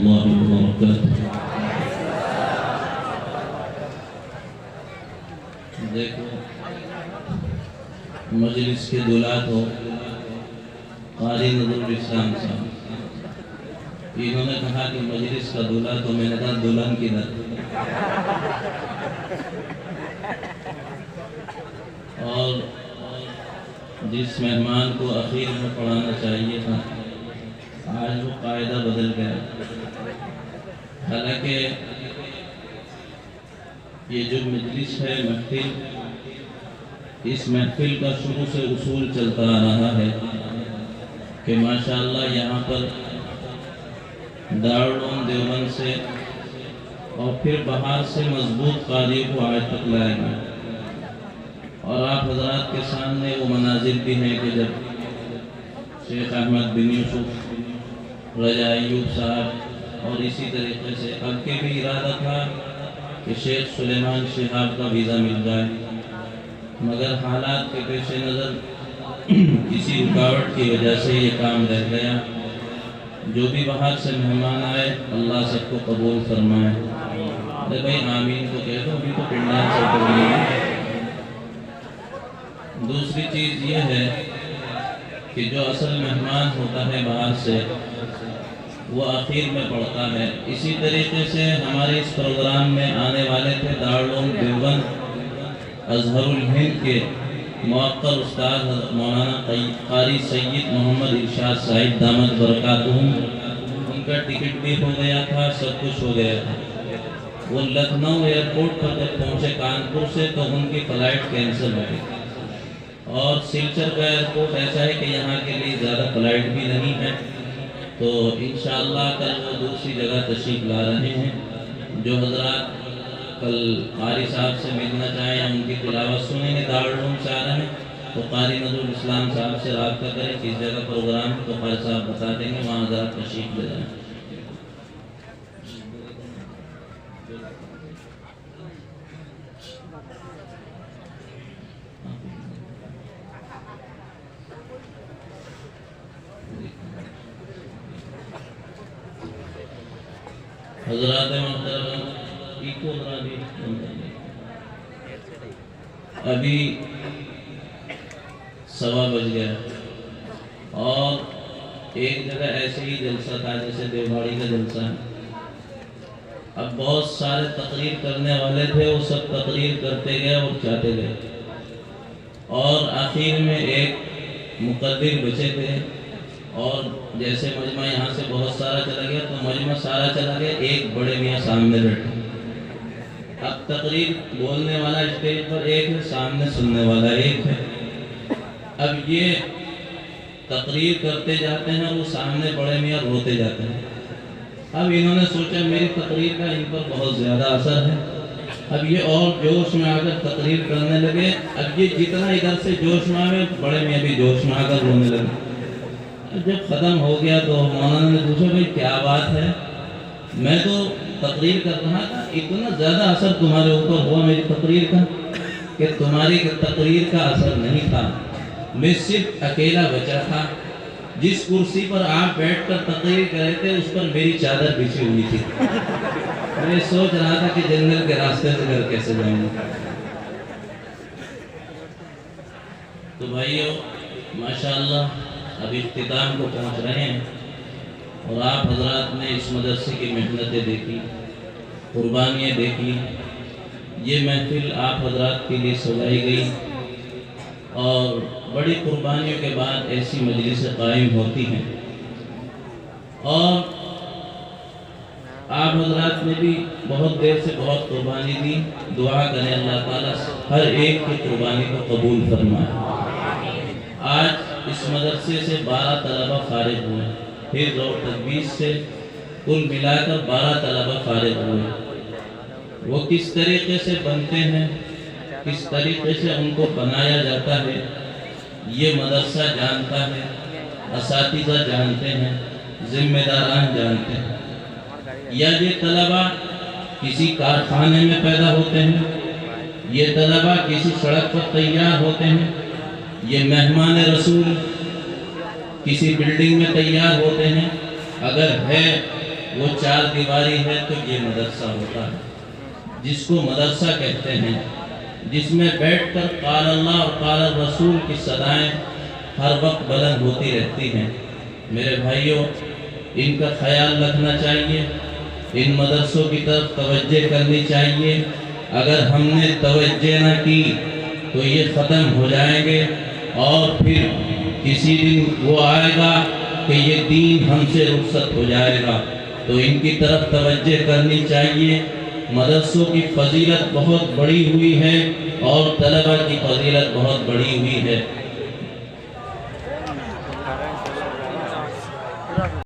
الله وبركاته. دیکھو مجلس کے دولات ہو قاری نظر الاسلام صاحب، انہوں نے کہا کہ مجلس کا دولہا، تو میں نے کہا دلہن کی در. اور جس مہمان کو اخیر میں پڑھانا چاہیے تھا آج وہ قاعدہ بدل گیا. حالانکہ یہ جو مجلس ہے محفل، اس محفل کا شروع سے اصول چلتا آ رہا ہے کہ ماشاءاللہ یہاں پر دارالعلوم دیوبند سے اور پھر باہر سے مضبوط قاری کو آج تک لائے گئے. اور آپ حضرات کے سامنے وہ مناظر بھی ہیں کہ جب شیخ احمد بن یوسف رجا ایوب صاحب اور اسی طریقے سے اب کے بھی ارادہ تھا کہ شیخ سلیمان شہاب کا ویزا مل جائے، مگر حالات کے پیش نظر کسی رکاوٹ کی وجہ سے یہ کام رہ گیا. جو بھی باہر سے مہمان آئے اللہ سب کو قبول فرمائے. ارے بھائی آمین تو کہہ دو، ابھی تو پنڈال سے پڑھنی ہے. دوسری چیز یہ ہے کہ جو اصل مہمان ہوتا ہے باہر سے وہ آخر میں پڑھتا ہے. اسی طریقے سے ہمارے اس پروگرام میں آنے والے تھے دارالعلوم دیوبند ازہر الہند کے موقر استاد مولانا قاری سید محمد ارشاد صاحب دامت برکاتہم. ان کا ٹکٹ بھی ہو گیا تھا، سب کچھ ہو گیا تھا. وہ لکھنؤ ایئرپورٹ پر جب پہنچے کانپور سے تو ان کی فلائٹ کینسل ہو گئی. اور سلچر کا ایئرپورٹ ایسا ہے کہ یہاں کے لیے زیادہ فلائٹ بھی نہیں ہے، تو انشاءاللہ کل وہ دوسری جگہ تشریف لا رہے ہیں. جو حضرات کل قاری صاحب سے ملنا چاہیں یا ان کی تلاوت سنیں گے دارالعلوم سے آ رہے ہیں تو قاری نظر الاسلام صاحب سے رابطہ کریں. کس جگہ پروگرام ہے تو قاری صاحب بتا دیں گے، وہاں حضرات تشریف لے جائیں. حضرات محترم ابھی 1:15 بج گیا اور ایک جگہ ایسے ہی جلسہ تھا جیسے دیوباڑی کا جلسہ ہے. اب بہت سارے تقریر کرنے والے تھے، وہ سب تقریر کرتے گئے اور چاہتے گئے اور آخر میں ایک مقدر بچے تھے. اور جیسے مجمع یہاں سے بہت سارا چلا گیا تو مجمع سارا چلا گیا، ایک بڑے میاں سامنے بیٹھے. اب تقریر بولنے والا اسٹیج پر ایک ہے، سامنے سننے والا ایک ہے. اب یہ تقریر کرتے جاتے ہیں، وہ سامنے بڑے میاں روتے جاتے ہیں. اب انہوں نے سوچا میری تقریر کا ان پر بہت زیادہ اثر ہے. اب یہ اور جوش میں آ کر تقریر کرنے لگے. اب یہ جتنا ادھر سے جوش میں آئے بڑے میاں بھی جوش میں آ کر رونے لگے. جب ختم ہو گیا تو مولانا نے پوچھا بھائی کیا بات ہے؟ میں تو تقریر کر رہا تھا، اتنا زیادہ اثر تمہارے اوپر ہوا میری تقریر کا کہ تمہاری تقریر کا اثر نہیں تھا. میں صرف اکیلا بچا تھا. جس کرسی پر آپ بیٹھ کر تقریر کر رہے تھے اس پر میری چادر بچھی ہوئی تھی. میں سوچ رہا تھا کہ جنگل کے راستے سے گھر کیسے جاؤں گا. تو بھائیو ماشاءاللہ اب اختتام کو پہنچ رہے ہیں اور آپ حضرات نے اس مدرسے کی محنتیں دیکھی، قربانیاں دیکھی. یہ محفل آپ حضرات کے لیے سجائی گئی اور بڑی قربانیوں کے بعد ایسی مجلسیں قائم ہوتی ہیں. اور آپ حضرات نے بھی بہت دیر سے بہت قربانی دی. دعا کریں اللہ تعالیٰ ہر ایک کی قربانی کو قبول فرمائے. آج اس مدرسے سے 12 طلبہ فارغ ہوئے، حفظ اور تدریس سے کل ملا کر 12 طلبہ فارغ ہوئے. وہ کس طریقے سے بنتے ہیں، کس طریقے سے ان کو بنایا جاتا ہے یہ مدرسہ جانتا ہے، اساتذہ جانتے ہیں، ذمہ داران جانتے ہیں. یا یہ طلبہ کسی کارخانے میں پیدا ہوتے ہیں، یہ طلبہ کسی سڑک پر تیار ہوتے ہیں، یہ مہمان رسول کسی بلڈنگ میں تیار ہوتے ہیں. اگر ہے وہ 4 دیواری ہے تو یہ مدرسہ ہوتا ہے، جس کو مدرسہ کہتے ہیں، جس میں بیٹھ کر قال اللہ اور قال الرسول کی صدائیں ہر وقت بلند ہوتی رہتی ہیں۔ میرے بھائیوں، ان کا خیال رکھنا چاہیے، ان مدرسوں کی طرف توجہ کرنی چاہیے۔ اگر ہم نے توجہ نہ کی تو یہ ختم ہو جائیں گے، اور پھر کسی دن وہ آئے گا کہ یہ دین ہم سے رخصت ہو جائے گا۔ تو ان کی طرف توجہ کرنی چاہیے۔ مدرسوں کی فضیلت بہت بڑی ہوئی ہے اور طلبہ کی فضیلت بہت بڑی ہوئی ہے۔